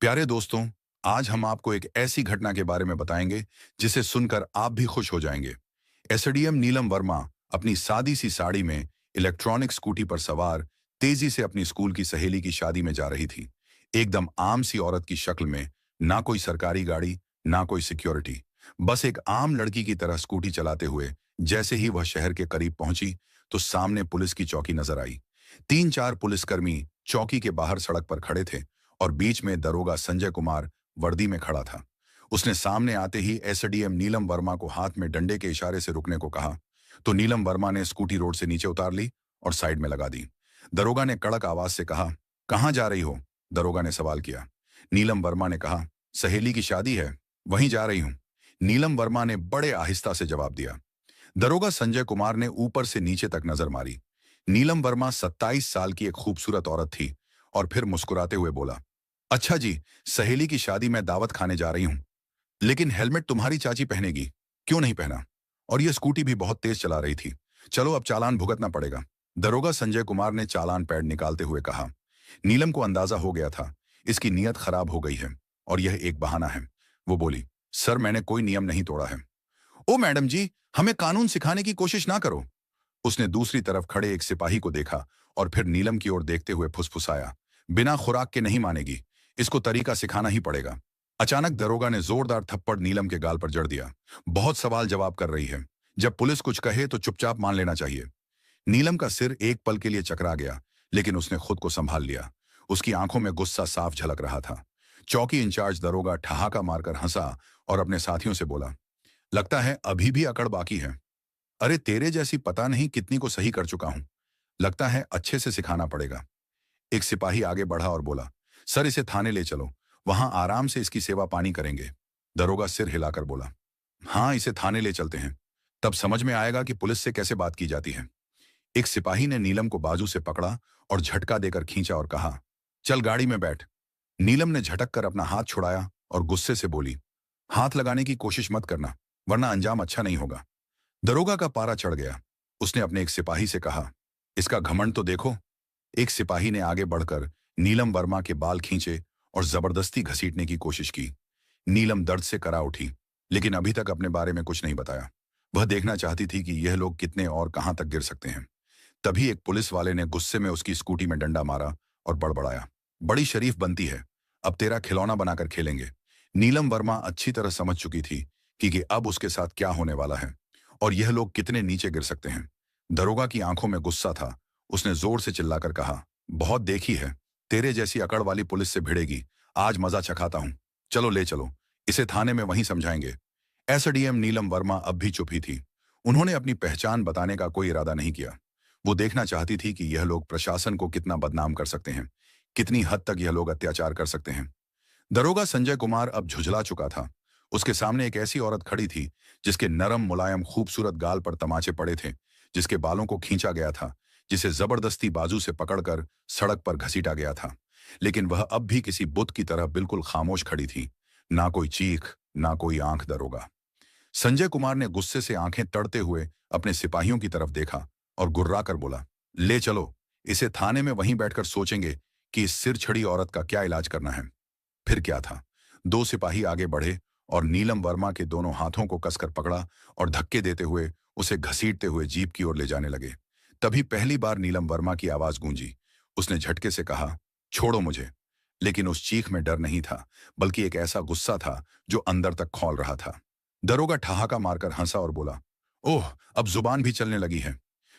प्यारे दोस्तों, आज हम आपको एक ऐसी घटना के बारे में बताएंगे जिसे सुनकर आप भी खुश हो जाएंगे। एसडीएम नीलम वर्मा अपनी सादी सी साड़ी में इलेक्ट्रॉनिक स्कूटी पर सवार तेजी से अपनी स्कूल की सहेली की शादी में जा रही थी। एकदम आम सी औरत की शक्ल में, ना कोई सरकारी गाड़ी, ना कोई सिक्योरिटी, बस एक आम लड़की की तरह स्कूटी चलाते हुए जैसे ही वह शहर के करीब पहुंची तो सामने पुलिस की चौकी नजर आई। 3-4 पुलिसकर्मी चौकी के बाहर सड़क पर खड़े थे और बीच में दरोगा संजय कुमार वर्दी में खड़ा था। उसने सामने आते ही एसडीएम नीलम वर्मा को हाथ में डंडे के इशारे से रुकने को कहा, तो नीलम वर्मा ने स्कूटी रोड से नीचे उतार ली और साइड में लगा दी। दरोगा ने कड़क आवाज से कहा, कहाँ जा रही हो? दरोगा ने सवाल किया। नीलम वर्मा ने कहा, सहेली की शादी है, वहीं जा रही हूं। नीलम वर्मा ने बड़े आहिस्ता से जवाब दिया। दरोगा संजय कुमार ने ऊपर से नीचे तक नजर मारी। नीलम वर्मा 27 साल की एक खूबसूरत औरत थी और फिर मुस्कुराते हुए बोला, अच्छा जी, सहेली की शादी में दावत खाने जा रही हूं, लेकिन हेलमेट तुम्हारी चाची पहनेगी, क्यों नहीं पहना? और ये स्कूटी भी बहुत तेज चला रही थी। चलो अब चालान भुगतना पड़ेगा। दरोगा संजय कुमार ने चालान पैड निकालते हुए कहा। नीलम को अंदाजा हो गया था, इसकी नीयत खराब हो गई है और यह एक बहाना है। वो बोली, सर मैंने कोई नियम नहीं तोड़ा है। ओ मैडम जी, हमें कानून सिखाने की कोशिश ना करो। उसने दूसरी तरफ खड़े एक सिपाही को देखा और फिर नीलम की ओर देखते हुए फुसफुसाया, बिना खुराक के नहीं मानेगी, इसको तरीका सिखाना ही पड़ेगा। अचानक दरोगा ने जोरदार थप्पड़ नीलम के गाल पर जड़ दिया। बहुत सवाल जवाब कर रही है, जब पुलिस कुछ कहे तो चुपचाप मान लेना चाहिए। नीलम का सिर एक पल के लिए चकरा गया, लेकिन उसने खुद को संभाल लिया। उसकी आंखों में गुस्सा साफ झलक रहा था। चौकी इंचार्ज दरोगा ठहाका मारकर हंसा और अपने साथियों से बोला, लगता है अभी भी अकड़ बाकी है। अरे तेरे जैसी पता नहीं कितनी को सही कर चुका हूं, लगता है अच्छे से सिखाना पड़ेगा। एक सिपाही आगे बढ़ा और बोला, सर इसे थाने ले चलो, वहां आराम से इसकी सेवा पानी करेंगे। दरोगा सिर हिलाकर बोला, हाँ इसे थाने ले चलते हैं, तब समझ में आएगा कि पुलिस से कैसे बात की जाती है। एक सिपाही ने नीलम को बाजू से पकड़ा और झटका देकर खींचा और कहा, चल गाड़ी में बैठ। नीलम ने झटक कर अपना हाथ छुड़ाया और गुस्से से बोली, हाथ लगाने की कोशिश मत करना, वरना अंजाम अच्छा नहीं होगा। दरोगा का पारा चढ़ गया। उसने अपने एक सिपाही से कहा, इसका घमंड तो देखो। एक सिपाही ने आगे बढ़कर नीलम वर्मा के बाल खींचे और जबरदस्ती घसीटने की कोशिश की। नीलम दर्द से करा उठी, लेकिन अभी तक अपने बारे में कुछ नहीं बताया। वह देखना चाहती थी कि यह लोग कितने और कहां तक गिर सकते हैं। तभी एक पुलिस वाले ने गुस्से में उसकी स्कूटी में डंडा मारा और बड़बड़ाया, बड़ी शरीफ बनती है, अब तेरा खिलौना बनाकर खेलेंगे। नीलम वर्मा अच्छी तरह समझ चुकी थी कि अब उसके साथ क्या होने वाला है और यह लोग कितने नीचे गिर सकते हैं। दरोगा की आंखों में गुस्सा था। उसने जोर से चिल्लाकर कहा, बहुत देखी है, तेरे जैसी अकड़ वाली पुलिस से भिड़ेगी, आज मजा चखाता हूं। चलो ले चलो, इसे थाने में वहीं समझाएंगे। एसडीएम नीलम वर्मा अब भी चुप ही थी। उन्होंने अपनी पहचान बताने का कोई इरादा नहीं किया। वो देखना चाहती थी कि यह लोग प्रशासन को कितना बदनाम कर सकते हैं, कितनी हद तक यह लोग अत्याचार कर सकते हैं। दरोगा संजय कुमार अब झुंझला चुका था। उसके सामने एक ऐसी औरत खड़ी थी जिसके नरम मुलायम खूबसूरत गाल पर तमाचे पड़े थे, जिसके बालों को खींचा गया था, जिसे जबरदस्ती बाजू से पकड़कर सड़क पर घसीटा गया था। लेकिन वह अब भी किसी बुत की तरह बिल्कुल खामोश खड़ी थी, ना कोई चीख, ना कोई आंख। दरोगा संजय कुमार ने गुस्से से आंखें तड़ते हुए अपने सिपाहियों की तरफ देखा और गुर्रा कर बोला, ले चलो, इसे थाने में वहीं बैठकर सोचेंगे कि इस सिर छड़ी औरत का क्या इलाज करना है। फिर क्या था, दो सिपाही आगे बढ़े और नीलम वर्मा के दोनों हाथों को कसकर पकड़ा और धक्के देते हुए उसे घसीटते हुए जीप की ओर ले जाने लगे। तभी पहली बार नीलम वर्मा की आवाज गूंजी। उसने झटके से कहा, छोड़ो मुझे। लेकिन उस चीख में डर नहीं था, बल्कि एक ऐसा गुस्सा था जो अंदर तक खौल रहा था। दरोगा ठहाका मारकर हंसा और बोला, ओह, अब जुबान भी चलने लगी है।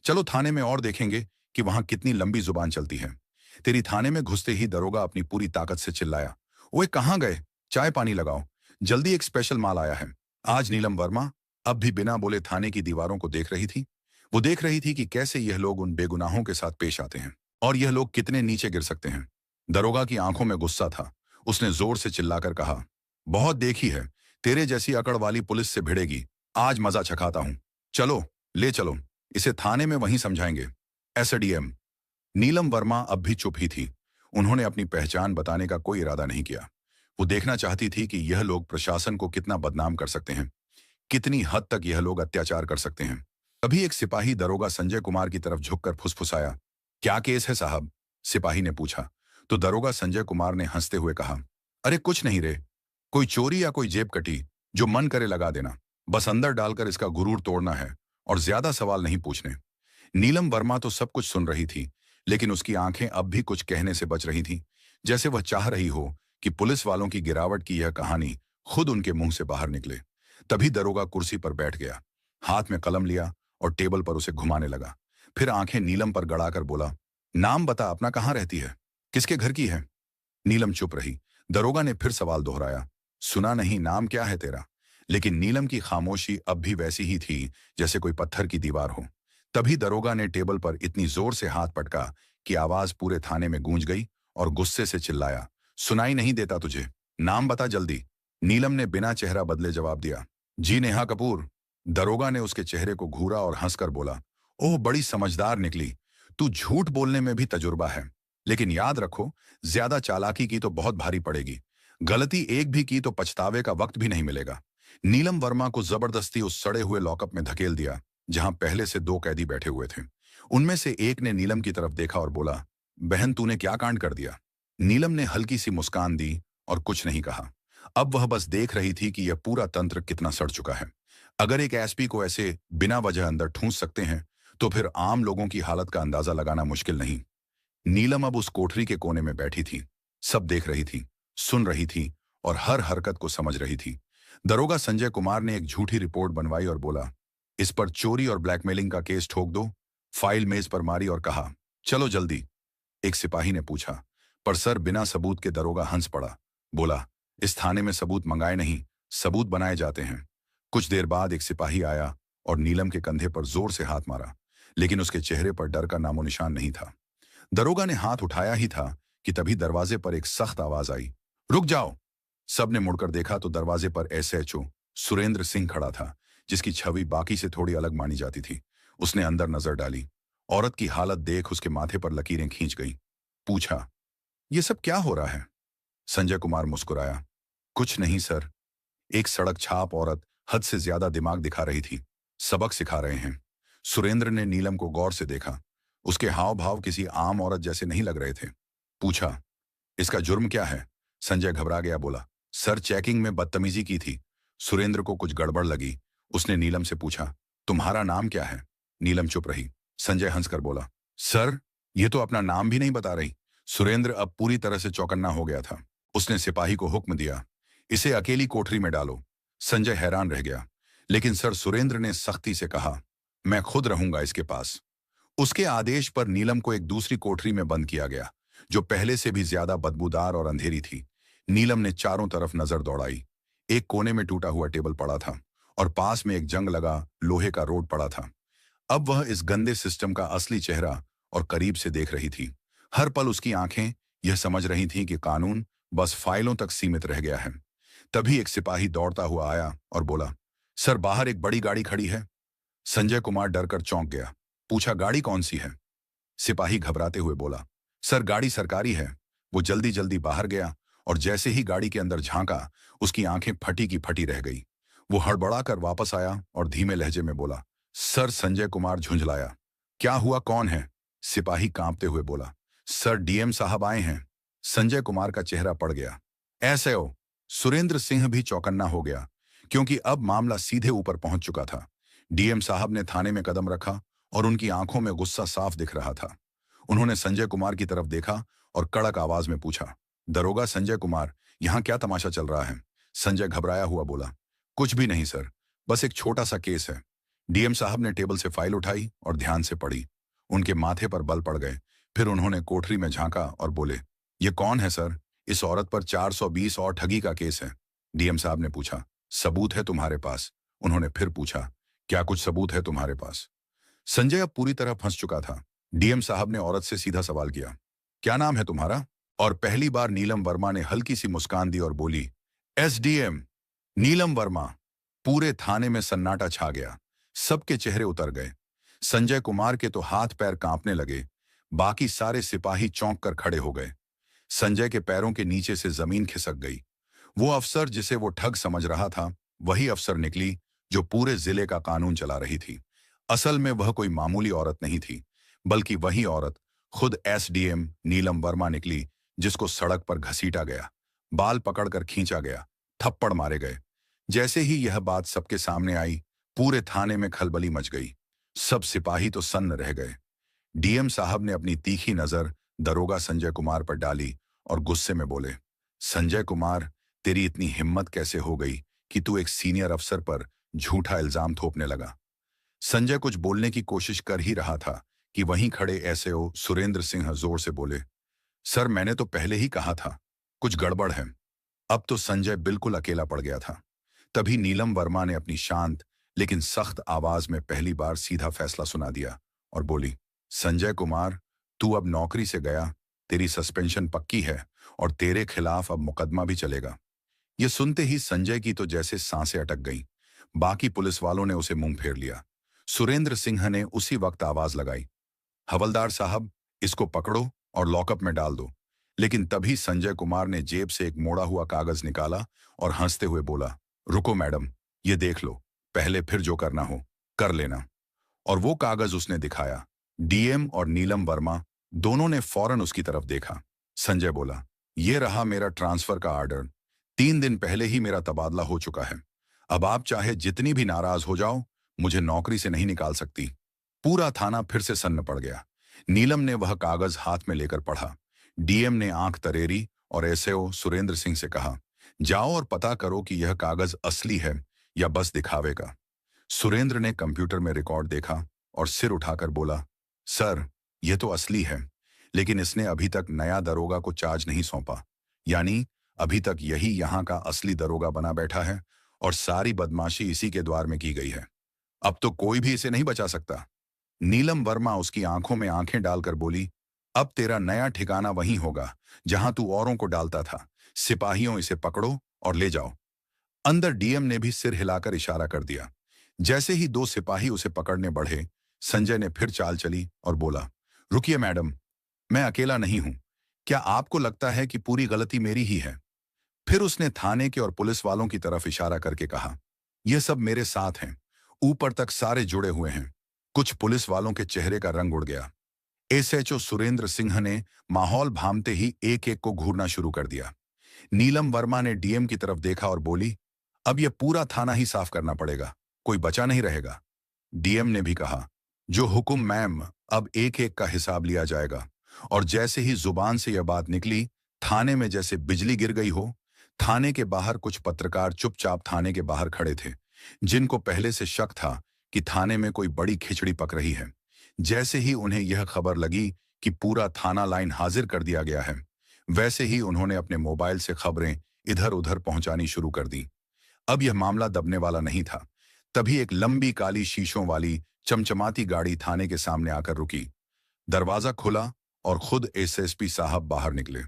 चलो थाने में और देखेंगे कि वहां कितनी लंबी जुबान चलती है। तेरी थाने में घुसते ही दरोगा अपनी पूरी ताकत से चिल्लाया, ओए कहाँ गए? चाय पानी लगाओ, जल्दी एक स्पेशल माल आया है। आज नीलम वर्मा अब भी बिना बोले थाने की दीवारों को देख रही थी। वो देख रही थी कि कैसे यह लोग उन बेगुनाहों के साथ पेश आते हैं और यह लोग कितने नीचे गिर सकते हैं। दरोगा की आंखों में गुस्सा था। उसने जोर से चिल्लाकर कहा, बहुत देखी है, तेरे जैसी अकड़ वाली पुलिस से भिड़ेगी, आज मजा चखाता हूं। चलो ले चलो, इसे थाने में वहीं समझाएंगे। एसडीएम नीलम वर्मा अब भी चुप ही थी। उन्होंने अपनी पहचान बताने का कोई इरादा नहीं किया। वो देखना चाहती थी कि यह लोग प्रशासन को कितना बदनाम कर सकते हैं, कितनी हद तक यह लोग अत्याचार कर सकते हैं। तभी एक सिपाही दरोगा संजय कुमार की तरफ झुककर फुसफुसाया, क्या केस है साहब? सिपाही ने पूछा। तो दरोगा संजय कुमार ने हंसते हुए कहा, अरे कुछ नहीं रे, कोई चोरी या कोई जेब कटी, जो मन करे लगा देना। बस अंदर डालकर इसका गुरूर तोड़ना है और ज्यादा सवाल नहीं पूछने। नीलम वर्मा तो सब कुछ सुन रही थी, लेकिन उसकी आंखें अब भी कुछ कहने से बच रही थीं, जैसे वह चाह रही हो कि पुलिस वालों की गिरावट की यह कहानी खुद उनके मुंह से बाहर निकले। तभी दरोगा कुर्सी पर बैठ गया, हाथ में कलम लिया और टेबल पर उसे घुमाने लगा। फिर आंखें नीलम पर गड़ाकर बोला, नाम बता, अपना कहाँ रहती है, किसके घर की है? नीलम चुप रही। दरोगा ने फिर सवाल दोहराया, सुना नहीं, नाम क्या है तेरा? लेकिन नीलम की खामोशी अब भी वैसी ही थी जैसे कोई पत्थर की दीवार हो। तभी दरोगा ने टेबल पर इतनी जोर से हाथ पटका कि आवाज पूरे थाने में गूंज गई और गुस्से से चिल्लाया, सुनाई नहीं देता तुझे? नाम बता जल्दी। नीलम ने बिना चेहरा बदले जवाब दिया, जी नेहा कपूर। दरोगा ने उसके चेहरे को घूरा और हंसकर बोला, ओह बड़ी समझदार निकली, तू झूठ बोलने में भी तजुर्बा है। लेकिन याद रखो, ज्यादा चालाकी की तो बहुत भारी पड़ेगी। गलती एक भी की तो पछतावे का वक्त भी नहीं मिलेगा। नीलम वर्मा को जबरदस्ती उस सड़े हुए लॉकअप में धकेल दिया, जहां पहले से दो कैदी बैठे हुए थे। उनमें से एक ने नीलम की तरफ देखा और बोला, बहन तूने क्या कांड कर दिया? नीलम ने हल्की सी मुस्कान दी और कुछ नहीं कहा। अब वह बस देख रही थी कि यह पूरा तंत्र कितना सड़ चुका है। अगर एक एसपी को ऐसे बिना वजह अंदर ठूंस सकते हैं, तो फिर आम लोगों की हालत का अंदाजा लगाना मुश्किल नहीं। नीलम अब उस कोठरी के कोने में बैठी थी, सब देख रही थी, सुन रही थी और हर हरकत को समझ रही थी। दरोगा संजय कुमार ने एक झूठी रिपोर्ट बनवाई और बोला, इस पर चोरी और ब्लैकमेलिंग का केस ठोक दो। फाइल मेज पर मारी और कहा, चलो जल्दी। एक सिपाही ने पूछा, पर सर बिना सबूत के? दरोगा हंस पड़ा, बोला, इस थाने में सबूत मंगाए नहीं, सबूत बनाए जाते हैं। कुछ देर बाद एक सिपाही आया और नीलम के कंधे पर जोर से हाथ मारा, लेकिन उसके चेहरे पर डर का नामो निशान नहीं था। दरोगा ने हाथ उठाया ही था कि तभी दरवाजे पर एक सख्त आवाज आई, रुक जाओ। सबने मुड़कर देखा तो दरवाजे पर एसएचओ सुरेंद्र सिंह खड़ा था, जिसकी छवि बाकी से थोड़ी अलग मानी जाती थी। उसने अंदर नजर डाली। औरत की हालत देख उसके माथे पर लकीरें खींच गई। पूछा, ये सब क्या हो रहा है? संजय कुमार मुस्कुराया, कुछ नहीं सर, एक सड़क छाप औरत हद से ज्यादा दिमाग दिखा रही थी, सबक सिखा रहे हैं। सुरेंद्र ने नीलम को गौर से देखा। उसके हाव भाव किसी आम औरत जैसे नहीं लग रहे थे। पूछा, इसका जुर्म क्या है? संजय घबरा गया, बोला, सर चेकिंग में बदतमीजी की थी। सुरेंद्र को कुछ गड़बड़ लगी। उसने नीलम से पूछा, तुम्हारा नाम क्या है? नीलम चुप रही। संजय हंसकर बोला, सर ये तो अपना नाम भी नहीं बता रही। सुरेंद्र अब पूरी तरह से चौकन्ना हो गया था। उसने सिपाही को हुक्म दिया, इसे अकेली कोठरी में डालो। संजय हैरान रह गया, लेकिन सर, सुरेंद्र ने सख्ती से कहा, मैं खुद रहूंगा इसके पास। उसके आदेश पर नीलम को एक दूसरी कोठरी में बंद किया गया, जो पहले से भी ज्यादा बदबूदार और अंधेरी थी। नीलम ने चारों तरफ नजर दौड़ाई। एक कोने में टूटा हुआ टेबल पड़ा था और पास में एक जंग लगा लोहे का रोड पड़ा था। अब वह इस गंदे सिस्टम का असली चेहरा और करीब से देख रही थी। हर पल उसकी आंखें यह समझ रही थीं कि कानून बस फाइलों तक सीमित रह गया है। तभी एक सिपाही दौड़ता हुआ आया और बोला, सर बाहर एक बड़ी गाड़ी खड़ी है। संजय कुमार डरकर चौंक गया। पूछा, गाड़ी कौन सी है? सिपाही घबराते हुए बोला, सर गाड़ी सरकारी है। वो जल्दी जल्दी बाहर गया और जैसे ही गाड़ी के अंदर झांका, उसकी आंखें फटी की फटी रह गई। वो हड़बड़ाकर वापस आया और धीमे लहजे में बोला, सर। संजय कुमार झुंझलाया, क्या हुआ, कौन है? सिपाही कांपते हुए बोला, सर डीएम साहब आए हैं। संजय कुमार का चेहरा पड़ गया। ऐसे हो? सुरेंद्र सिंह भी चौकन्ना हो गया, क्योंकि अब मामला सीधे ऊपर पहुंच चुका था। डीएम साहब ने थाने में कदम रखा और उनकी आंखों में गुस्सा साफ दिख रहा था। उन्होंने संजय कुमार की तरफ देखा और कड़क आवाज में पूछा, दरोगा संजय कुमार, यहां क्या तमाशा चल रहा है? संजय घबराया हुआ बोला, कुछ भी नहीं सर, बस एक छोटा सा केस है। डीएम साहब ने टेबल से फाइल उठाई और ध्यान से पढ़ी। उनके माथे पर बल पड़ गए। फिर उन्होंने कोठरी में झांका और बोले, ये कौन है सर? इस औरत पर 420 और ठगी का केस है। डीएम साहब ने पूछा, सबूत है तुम्हारे पास? उन्होंने फिर पूछा, क्या कुछ सबूत है तुम्हारे पास? संजय अब पूरी तरह फंस चुका था। डीएम साहब ने औरत से सीधा सवाल किया, क्या नाम है तुम्हारा? और पहली बार नीलम वर्मा ने हल्की सी मुस्कान दी और बोली, एसडीएम नीलम वर्मा। पूरे थाने में सन्नाटा छा गया। सबके चेहरे उतर गए। संजय कुमार के तो हाथ पैर कांपने लगे। बाकी सारे सिपाही चौंक कर खड़े हो गए। संजय के पैरों के नीचे से जमीन खिसक गई। वो अफसर जिसे वो ठग समझ रहा था, वही अफसर निकली जो पूरे जिले का कानून चला रही थी। असल में वह कोई मामूली औरत नहीं थी, बल्कि वही औरत खुद एसडीएम नीलम वर्मा निकली, जिसको सड़क पर घसीटा गया, बाल पकड़कर खींचा गया, थप्पड़ मारे गए। जैसे ही यह बात सबके सामने आई, पूरे थाने में खलबली मच गई। सब सिपाही तो सन्न रह गए। डीएम साहब ने अपनी तीखी नजर दरोगा संजय कुमार पर डाली और गुस्से में बोले, संजय कुमार, तेरी इतनी हिम्मत कैसे हो गई कि तू एक सीनियर अफसर पर झूठा इल्जाम थोपने लगा। संजय कुछ बोलने की कोशिश कर ही रहा था कि वहीं खड़े एसएओ सुरेंद्र सिंह जोर से बोले, सर मैंने तो पहले ही कहा था, कुछ गड़बड़ है। अब तो संजय बिल्कुल अकेला पड़ गया था। तभी नीलम वर्मा ने अपनी शांत लेकिन सख्त आवाज में पहली बार सीधा फैसला सुना दिया और बोली, संजय कुमार, तू अब नौकरी से गया, तेरी सस्पेंशन पक्की है और तेरे खिलाफ अब मुकदमा भी चलेगा। ये सुनते ही संजय की तो जैसे सांसें अटक गईं। बाकी पुलिस वालों ने उसे मुंह फेर लिया। सुरेंद्र सिंह ने उसी वक्त आवाज लगाई, हवलदार साहब, इसको पकड़ो और लॉकअप में डाल दो। लेकिन तभी संजय कुमार ने जेब से एक मोड़ा हुआ कागज निकाला और हंसते हुए बोला, रुको मैडम, ये देख लो, पहले फिर जो करना हो कर लेना। और वो कागज उसने दिखाया। डीएम और नीलम वर्मा दोनों ने फौरन उसकी तरफ देखा। संजय बोला, ये रहा मेरा ट्रांसफर का ऑर्डर। 3 दिन पहले ही मेरा तबादला हो चुका है। अब आप चाहे जितनी भी नाराज हो जाओ, मुझे नौकरी से नहीं निकाल सकती। पूरा थाना फिर से सन्न पड़ गया। नीलम ने वह कागज हाथ में लेकर पढ़ा। डीएम ने आंख तरेरी और एसएओ सुरेंद्र सिंह से कहा, जाओ और पता करो कि यह कागज असली है या बस दिखावे का। सुरेंद्र ने कंप्यूटर में रिकॉर्ड देखा और सिर उठाकर बोला, सर, यह तो असली है, लेकिन इसने अभी तक नया दरोगा को चार्ज नहीं सौंपा। यानी अभी तक यही यहाँ का असली दरोगा बना बैठा है और सारी बदमाशी इसी के द्वार में की गई है। अब तो कोई भी इसे नहीं बचा सकता। नीलम वर्मा उसकी आंखों में आंखें डालकर बोली, अब तेरा नया ठिकाना वहीं होगा जहां तू औरों को डालता था। सिपाहियों, इसे पकड़ो और ले जाओ। अंदर डीएम ने भी सिर हिलाकर इशारा कर दिया। जैसे ही 2 सिपाही उसे पकड़ने बढ़े, संजय ने फिर चाल चली और बोला, रुकिए मैडम, मैं अकेला नहीं हूं। क्या आपको लगता है कि पूरी गलती मेरी ही है? फिर उसने थाने के और पुलिस वालों की तरफ इशारा करके कहा, यह सब मेरे साथ हैं, ऊपर तक सारे जुड़े हुए हैं। कुछ पुलिस वालों के चेहरे का रंग उड़ गया। एसएचओ सुरेंद्र सिंह ने माहौल भांपते ही एक एक को घूरना शुरू कर दिया। नीलम वर्मा ने डीएम की तरफ देखा और बोली, अब यह पूरा थाना ही साफ करना पड़ेगा, कोई बचा नहीं रहेगा। डीएम ने भी कहा, जो हुक्म मैम, अब एक एक का हिसाब लिया जाएगा। और जैसे ही जुबान से यह बात निकली, थाने में जैसे बिजली गिर गई हो। थाने के बाहर कुछ पत्रकार चुपचाप थाने के बाहर खड़े थे, जिनको पहले से शक था कि थाने में कोई बड़ी खिचड़ी पक रही है। जैसे ही उन्हें यह खबर लगी कि पूरा थाना लाइन हाजिर कर दिया गया है, वैसे ही उन्होंने अपने मोबाइल से खबरें इधर उधर पहुंचानी शुरू कर दी। अब यह मामला दबने वाला नहीं था। तभी एक लंबी काली शीशों वाली चमचमाती गाड़ी थाने के सामने आकर रुकी। दरवाजा खुला और खुद एसएसपी साहब बाहर निकले।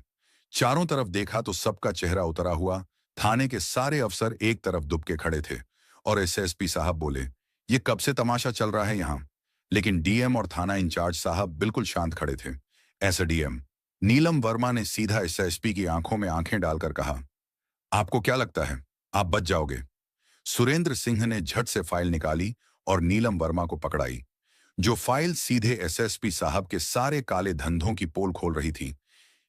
चारों तरफ देखा तो सबका चेहरा उतरा हुआ। थाने के सारे अफसर एक तरफ दुबके खड़े थे और एसएसपी साहब बोले, ये कब से तमाशा चल रहा है यहाँ? लेकिन डीएम और थाना इंचार्ज साहब बिल्कुल शांत खड़े थे। एसडीएम नीलम वर्मा ने सीधा एसएसपी की आंखों में आंखें डालकर कहा, आपको क्या लगता है आप बच जाओगे? सुरेंद्र सिंह ने झट से फाइल निकाली और नीलम वर्मा को पकड़ाई। जो फाइल सीधे एसएसपी साहब के सारे काले धंधों की पोल खोल रही थी।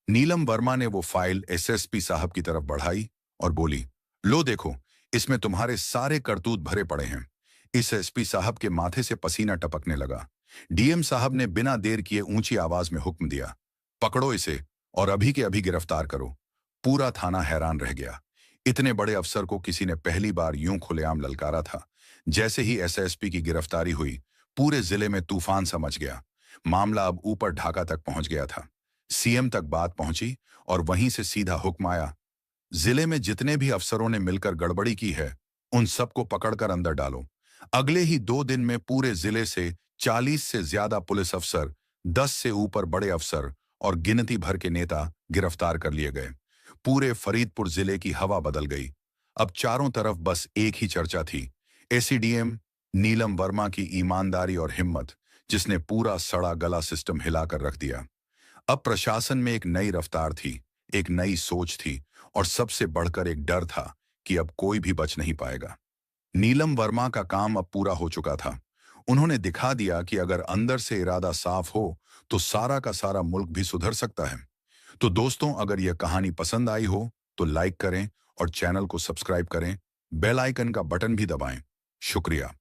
नीलम वर्मा ने वो फाइल एसएसपी साहब की तरफ बढ़ाई और बोली, लो देखो, इसमें तुम्हारे सारे करतूत भरे पड़े हैं। इस एसपी साहब के माथे से पसीना टपकने लगा। डीएम साहब ने बिना देर किए ऊंची आवाज में हुक्म दिया, पकड़ो इसे और अभी के अभी गिरफ्तार करो। पूरा थाना हैरान रह गया। इतने बड़े अफसर को किसी ने पहली बार यूं खुलेआम ललकारा था। जैसे ही एसएसपी की गिरफ्तारी हुई, पूरे जिले में तूफान सा मच गया। मामला अब ऊपर ढाका तक पहुंच गया था। सीएम तक बात पहुंची और वहीं से सीधा हुक्म आया, जिले में जितने भी अफसरों ने मिलकर गड़बड़ी की है, उन सबको पकड़कर अंदर डालो। अगले ही 2 दिन में पूरे जिले से 40 से ज्यादा पुलिस अफसर, 10 से ऊपर बड़े अफसर और गिनती भर के नेता गिरफ्तार कर लिए गए। पूरे फरीदपुर जिले की हवा बदल गई। अब चारों तरफ बस एक ही चर्चा थी, एसीडीएम नीलम वर्मा की ईमानदारी और हिम्मत, जिसने पूरा सड़ा गला सिस्टम हिलाकर रख दिया। अब प्रशासन में एक नई रफ्तार थी, एक नई सोच थी और सबसे बढ़कर एक डर था कि अब कोई भी बच नहीं पाएगा। नीलम वर्मा का काम अब पूरा हो चुका था। उन्होंने दिखा दिया कि अगर अंदर से इरादा साफ हो तो सारा का सारा मुल्क भी सुधर सकता है। तो दोस्तों, अगर यह कहानी पसंद आई हो तो लाइक करें और चैनल को सब्सक्राइब करें। बेल आइकन का बटन भी दबाएं। शुक्रिया।